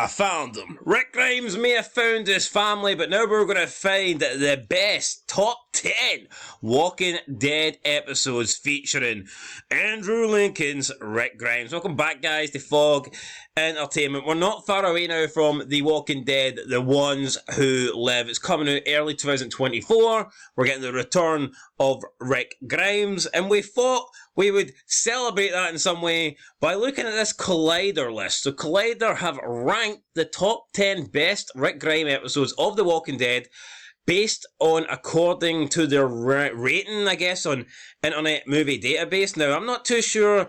I found them. Rick Grimes may have found his family, but now we're going to find the best top 10 Walking Dead episodes featuring Andrew Lincoln's Rick Grimes. Welcome back, guys, to Fog Entertainment. We're not far away now from The Walking Dead, The Ones Who Live. It's coming out early 2024. We're getting the return of Rick Grimes, and we thought we would celebrate that in some way by looking at this Collider list. So Collider have ranked the top 10 best Rick Grimes episodes of The Walking Dead based on according to their rating, I guess, on Internet Movie Database. Now, I'm not too sure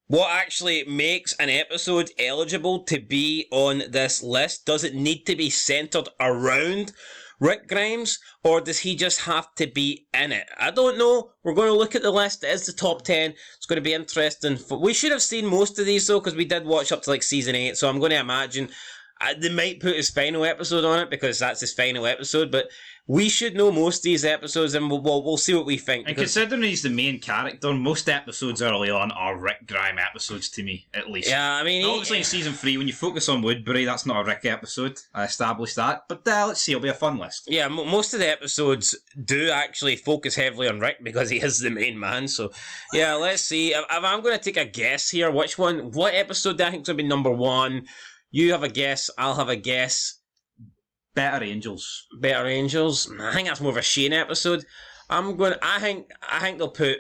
what actually makes an episode eligible to be on this list. Does it need to be centered around Rick Grimes, or does he just have to be in it? I don't know. We're going to look at the list. It is the top 10. It's going to be interesting. We should have seen most of these, though, because we did watch up to like season 8, so I'm going to imagine they might put his final episode on it because that's his final episode, but we should know most of these episodes, and we'll see what we think. And considering he's the main character, most episodes early on are Rick Grimes episodes to me, at least. Yeah, I mean... Obviously in Season 3, when you focus on Woodbury, that's not a Rick episode. I established that. But let's see, it'll be a fun list. Yeah, most of the episodes do actually focus heavily on Rick because he is the main man. So, yeah, let's see. If I'm going to take a guess here, what episode do I think is going to be number 1? You have a guess, I'll have a guess. Better Angels. Better Angels? I think that's more of a Shane episode. I think they'll put...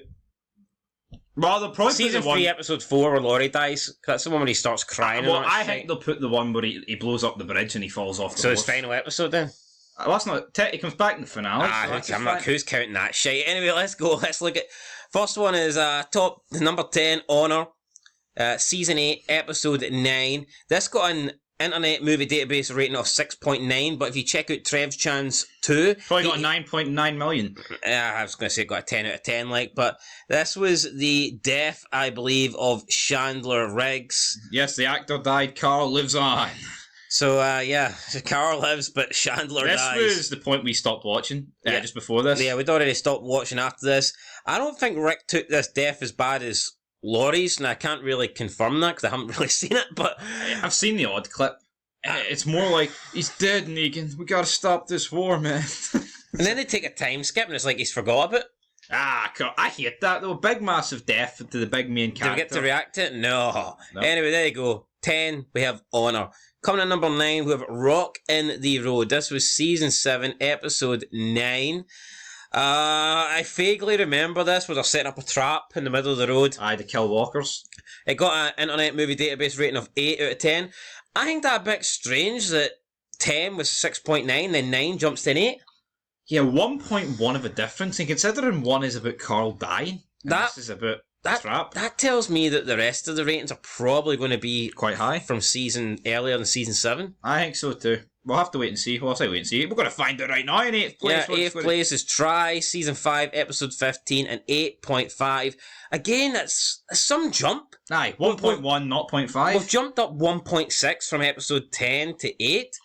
Well, they'll probably Season put 3, episode 4, where Laurie dies. That's the one when he starts crying. Well, I think they'll put the one where he blows up the bridge and he falls off the So horse. his final episode then? Well, that's not... He comes back in the finale. Who's counting that shit? Anyway, let's go. Let's look at... First one is number 10, Honor. Season 8, episode 9. This got an Internet Movie Database rating of 6.9, but if you check out Trev's Chance 2... Probably got 9.9 million. I was going to say it got a 10 out of 10, but this was the death, I believe, of Chandler Riggs. Yes, the actor died. Carl lives on. So, Carl lives, but Chandler dies. This was the point we stopped watching, just before this. Yeah, we'd already stopped watching after this. I don't think Rick took this death as bad as Laurie's, and I can't really confirm that because I haven't really seen it, but... I've seen the odd clip. It's more like, he's dead, Negan. We gotta stop this war, man. And then they take a time skip, and it's like he's forgot about it. I hate that, though. Big, massive death to the big main character. Did we get to react to it? No. Anyway, there you go. 10, we have Honor. Coming at number 9, we have Rock in the Road. This was Season 7, Episode 9. I vaguely remember this, was I setting up a trap in the middle of the road. Aye, to kill walkers. It got an Internet Movie Database rating of 8 out of 10. I think that a bit strange that 10 was 6.9, then 9 jumps to an 8. Yeah, 1.1 of a difference, and considering 1 is about Carl dying, this is about trap. That tells me that the rest of the ratings are probably going to be quite high from earlier than Season 7. I think so too. We'll have to wait and see. Well, I'll say wait and see. We're going to find it right now in 8th place. Yeah, 8th place is Try, Season 5, Episode 15, and 8.5. Again, that's some jump. Aye, 1.1, 0.5. We've jumped up 1.6 from Episode 10 to 8.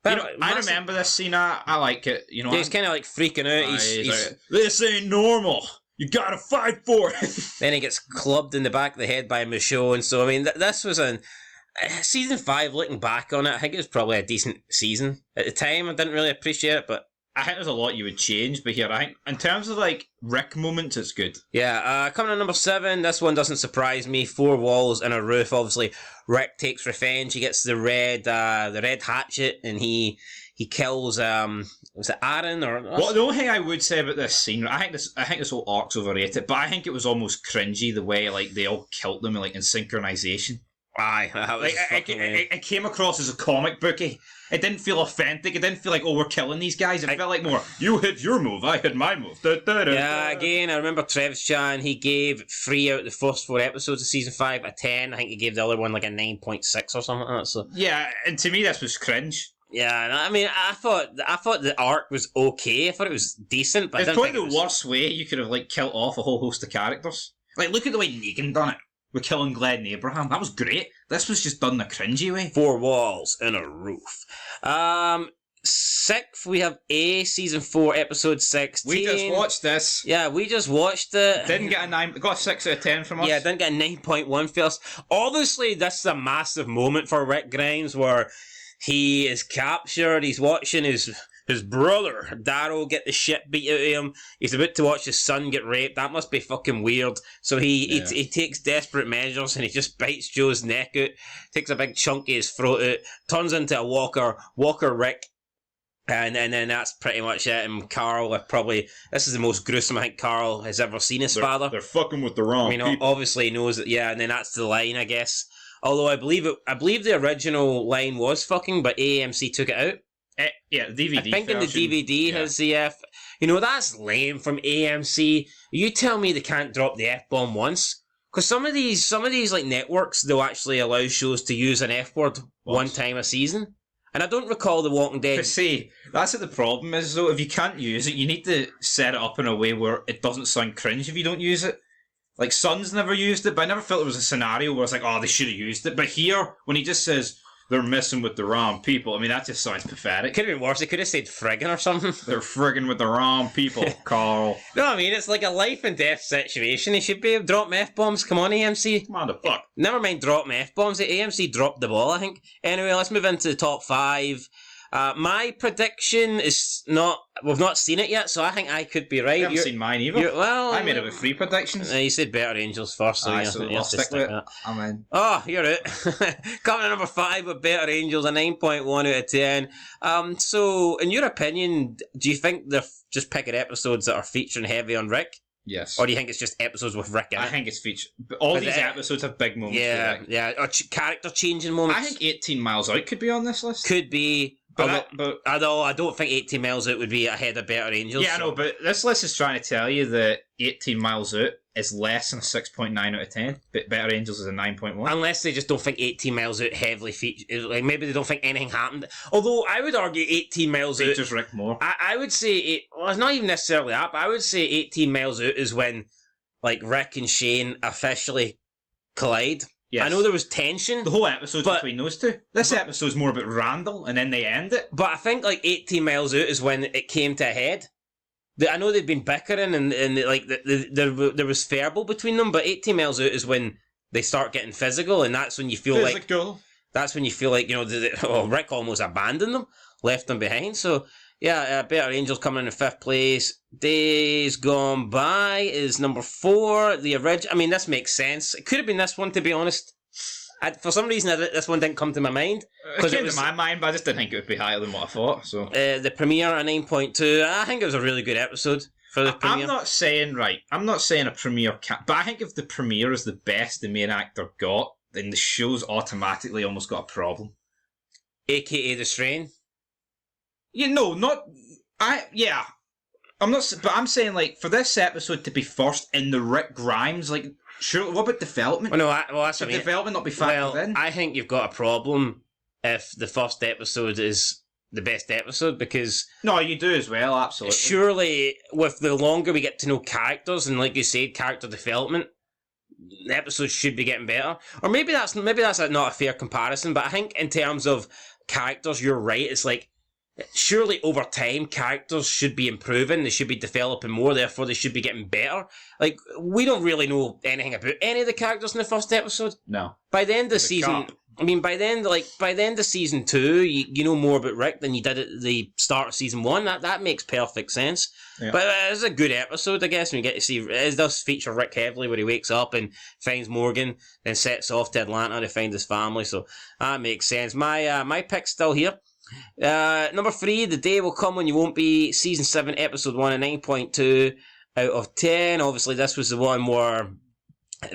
But I remember this scene. I like it. He's kind of like freaking out. He's this ain't normal. You gotta fight for it. Then he gets clubbed in the back of the head by Michonne. So, I mean, this was Season 5, looking back on it, I think it was probably a decent season. At the time, I didn't really appreciate it, but... I think there's a lot you would change, but here, I think, in terms of, Rick moments, it's good. Yeah, coming on number 7, this one doesn't surprise me. 4 walls and a roof. Obviously, Rick takes revenge. He gets the red hatchet, and he kills, was it Aaron, or... Well, the only thing I would say about this scene, I think this whole arc's overrated, but I think it was almost cringy, the way, they all killed them, in synchronization. Aye, that was it came across as a comic booky. It didn't feel authentic. It didn't feel like, we're killing these guys. It felt like more, you hit your move, I hit my move. Yeah, again, I remember Trev's Chan, he gave 3 out of the first 4 episodes of Season 5 a 10. I think he gave the other one a 9.6 or something like that. So. Yeah, and to me this was cringe. Yeah, I mean, I thought the arc was okay. I thought it was decent, but it's probably the worst way you could have killed off a whole host of characters. Look at the way Negan done it. With killing Glenn Abraham. That was great. This was just done the cringy way. 4 walls and a roof. sixth, we have A, season 4, episode 16. We just watched this. Yeah, we just watched it. Didn't get a 9, got a 6 out of 10 from us. Yeah, didn't get a 9.1 for us. Obviously, this is a massive moment for Rick Grimes where he is captured. He's watching his brother, Daryl, get the shit beat out of him. He's about to watch his son get raped. That must be fucking weird. So he takes desperate measures and he just bites Joe's neck out, takes a big chunk of his throat out, turns into a Walker Rick. And then that's pretty much it. And Carl, this is the most gruesome I think Carl has ever seen his father. They're fucking with the wrong people. Obviously he knows that, yeah, and then that's the line, I guess. Although I believe the original line was fucking, but AMC took it out. Yeah, the DVD. I think version, in the DVD has the F. That's lame from AMC. You tell me they can't drop the F-bomb once? Because some of these like networks, they'll actually allow shows to use an F-word one time a season. And I don't recall The Walking Dead. But see, that's what the problem is, though. If you can't use it, you need to set it up in a way where it doesn't sound cringe if you don't use it. Like, Sons never used it, but I never felt there was a scenario where it's like, oh, they should have used it. But here, when he just says, they're messing with the wrong people, I mean, that just sounds pathetic. Could have been worse. They could have said friggin' or something. They're friggin' with the wrong people, Carl. No, I mean, it's like a life and death situation. They should be able to drop F-bombs. Come on, AMC. Come on, the fuck. Never mind dropping F-bombs. The AMC dropped the ball, I think. Anyway, let's move into the top 5. My prediction is not... We've not seen it yet, so I think I could be right. I haven't seen mine either. Well, I made about 3 predictions. You said Better Angels first, so I'll stick with it. I'm in. Oh, you're it. Coming to number 5 with Better Angels, a 9.1 out of 10. So, in your opinion, do you think they're just picking episodes that are featuring heavy on Rick? Yes. Or do you think it's just episodes with Rick in it? I think it's featured. All these episodes have big moments. Yeah. Or character changing moments. I think 18 Miles Out could be on this list. Could be. Although I don't think 18 Miles Out would be ahead of Better Angels. Yeah, I know, but this list is trying to tell you that 18 Miles Out is less than a 6.9 out of 10, but Better Angels is a 9.1. Unless they just don't think 18 Miles Out heavily featured. Like, maybe they don't think anything happened. Although I would argue 18 Miles Out features Rick more. I would say, it's not even necessarily that, but I would say 18 Miles Out is when like Rick and Shane officially collide. Yes. I know there was tension. The whole episode's between those two. This episode's more about Randall, and then they end it. But I think like 18 Miles Out is when it came to a head. I know they've been bickering, and like there was verbal between them, but 18 Miles Out is when they start getting physical, and that's when you feel that's when you feel like Rick almost abandoned them, left them behind. So yeah, Better Angels coming in 5th place. Days Gone By is number 4. The original. I mean, this makes sense. It could have been this one, to be honest. For some reason, this one didn't come to my mind. It came to my mind, but I just didn't think it would be higher than what I thought. So the premiere, a 9.2. I think it was a really good episode for the premiere. I'm not saying a premiere but I think if the premiere is the best the main actor got, then the show's automatically almost got a problem. AKA The Strain. I'm saying, like, for this episode to be first in the Rick Grimes, like, sure, what about development? Well, no, that's what I mean. Development not be factored in? I think you've got a problem if the first episode is the best episode, because... No, you do as well, absolutely. Surely, with the longer we get to know characters, and like you said, character development, the episodes should be getting better. Or maybe that's not a fair comparison, but I think in terms of characters, you're right. It's like, surely over time characters should be improving, they should be developing more, therefore they should be getting better. Like, we don't really know anything about any of the characters in the first episode. No. By the end of season, by the end of season 2, you know more about Rick than you did at the start of season 1. That makes perfect sense. Yeah. But it's a good episode, I guess, when you get to see, it does feature Rick heavily, where he wakes up and finds Morgan, then sets off to Atlanta to find his family, so that makes sense. My pick's still here. Number 3, The Day Will Come When You Won't Be, season 7, episode 1, a 9.2 out of 10. Obviously, this was the one where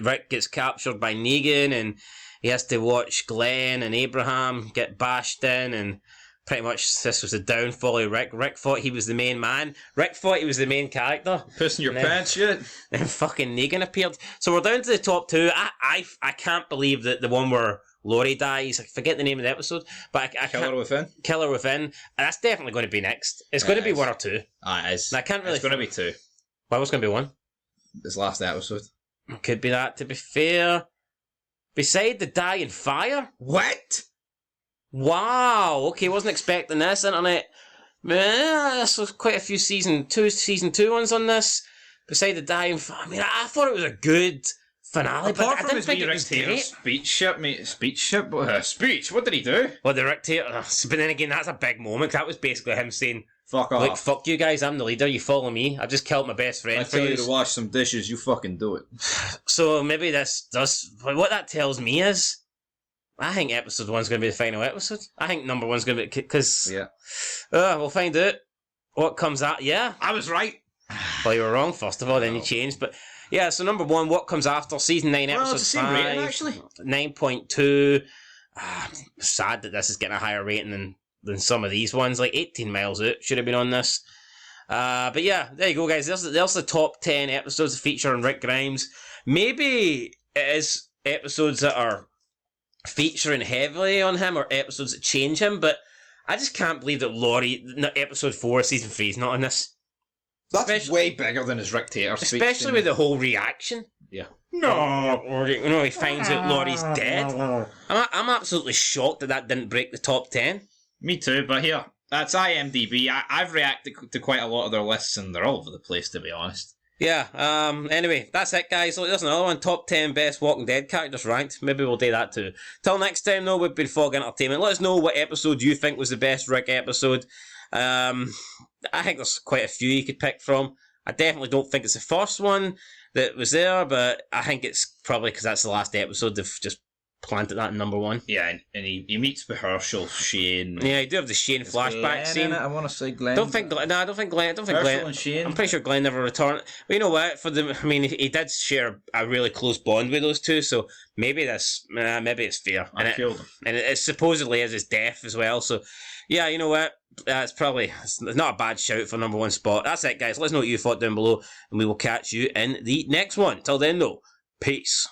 Rick gets captured by Negan, and he has to watch Glenn and Abraham get bashed in, and pretty much this was the downfall of Rick. Rick thought he was the main man. Rick thought he was the main character. Pissing your pants, shit. And fucking Negan appeared. So we're down to the top 2. I can't believe that the one where Laurie dies, I forget the name of the episode, but I Killer Within. Killer Within. That's definitely going to be next. It's going to be 1 or 2. It is. I can't really. It's going to be 2. Well, it's going to be 1. This last episode. Could be that, to be fair. Beside the Dying Fire? What? Wow. Okay, wasn't expecting this. Internet. This was quite a few season two ones on this. Beside the dying. I mean, I thought it was a good finale, but I didn't think it was great. Speech. What did he do? Well, the Rick Taylor. But then again, that's a big moment. That was basically him saying, Fuck off. "Look, fuck you guys. I'm the leader. You follow me. I've just killed my best friend." I for tell you yous." to wash some dishes, you fucking do it. So maybe this does. What that tells me is, I think episode 1's going to be the final episode. I think number 1's going to be because Yeah. we'll find out what comes out. Yeah, I was right. well, you were wrong first of all. Then you changed, but yeah. So number 1, what comes after season 9, Well, episode it's the same 5, rating, actually. 9.2. Sad that this is getting a higher rating than some of these ones. Like 18 Miles Out should have been on this. But yeah, there you go, guys. There's the top 10 episodes featuring Rick Grimes. Maybe it is episodes that are featuring heavily on him or episodes that change him, but I just can't believe that Laurie, episode 4, season 3 is not on this. That's way bigger than his Rick Taylor speech. Especially with the whole reaction. Yeah. No! Or, he finds out Laurie's dead. I'm absolutely shocked that didn't break the top 10. Me too, but here, that's IMDb. I've reacted to quite a lot of their lists, and they're all over the place, to be honest. Yeah, anyway, that's it, guys. Look, there's another one, top 10 best Walking Dead characters ranked. Maybe we'll do that too. Till next time, though, we've been Fog Entertainment. Let us know what episode you think was the best Rick episode. I think there's quite a few you could pick from. I definitely don't think it's the first one that was there, but I think it's probably because that's the last episode they've just planted that in number 1. Yeah, and he meets with Herschel, Shane. Yeah, you do have the Shane flashback scene. I want to say Glenn. I don't think Glenn. Herschel and Shane. I'm pretty sure Glenn never returned. But you know what? He did share a really close bond with those two, so maybe maybe it's fair. I killed him. And it supposedly is his death as well. So, yeah, you know what? It's not a bad shout for number 1 spot. That's it, guys. Let us know what you thought down below, and we will catch you in the next one. Till then, though, peace.